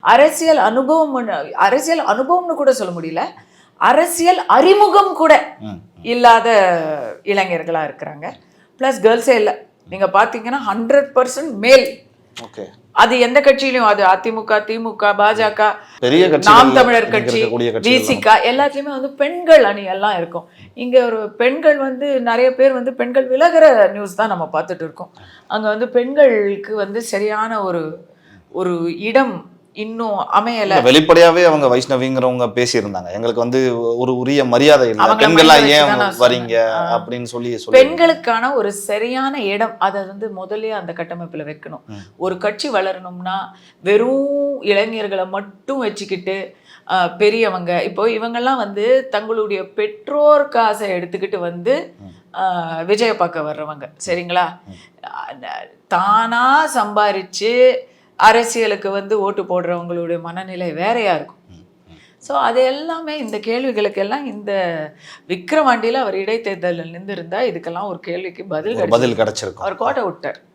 அரசியல் அனுபவம்னு கூட சொல்ல முடியல, அரசியல் அறிமுகம் கூட இல்லாத இளைஞர்களா இருக்கிறாங்க. பிளஸ் கேர்ள்ஸே இல்லை. நீங்க பாத்தீங்கன்னா 100% மேல். அது எந்த கட்சியிலும், அது அதிமுக, திமுக, பாஜக, நாம் தமிழர் கட்சி, விசிக, எல்லாத்துலயுமே வந்து பெண்கள் அணி எல்லாம் இருக்கும். இங்க ஒரு பெண்கள் வந்து நிறைய பேர் வந்து பெண்கள் விலகிற நியூஸ் தான் நம்ம பார்த்துட்டு இருக்கோம். அங்க வந்து பெண்களுக்கு வந்து சரியான ஒரு இடம் இன்னும் அமையல. வெளிப்படையாவே அவங்க வைஷ்ணவிங்கிறவங்க பேசியிருந்தாங்க, எங்களுக்கு வந்து ஒரு உரிய மரியாதை இல்லை, பெண்கள்லாம் ஏன் வரீங்க அப்படின்னு சொல்லி. பெண்களுக்கான ஒரு சரியான இடம் அதை வந்து முதல்ல அந்த கட்டமைப்புல வைக்கணும். ஒரு கட்சி வளரணும்னா வெறும் இளைஞர்களை மட்டும் வச்சுக்கிட்டு பெரியவங்க, இப்போ இவங்கெல்லாம் வந்து தங்களுடைய பெற்றோர் காசை எடுத்துக்கிட்டு வந்து விஜய பார்க்க வர்றவங்க, சரிங்களா? தானா சம்பாரிச்சு அரசியலுக்கு வந்து ஓட்டு போடுறவங்களுடைய மனநிலை வேறையா இருக்கும். ஸோ அது எல்லாமே இந்த கேள்விகளுக்கெல்லாம் இந்த விக்ரவாண்டியில் அவர் இடைத்தேர்தலில் நின்று இருந்தால் இதுக்கெல்லாம் ஒரு கேள்விக்கு பதில் கிடைச்சிருக்கும். அவர் கோட்டை விட்டார்.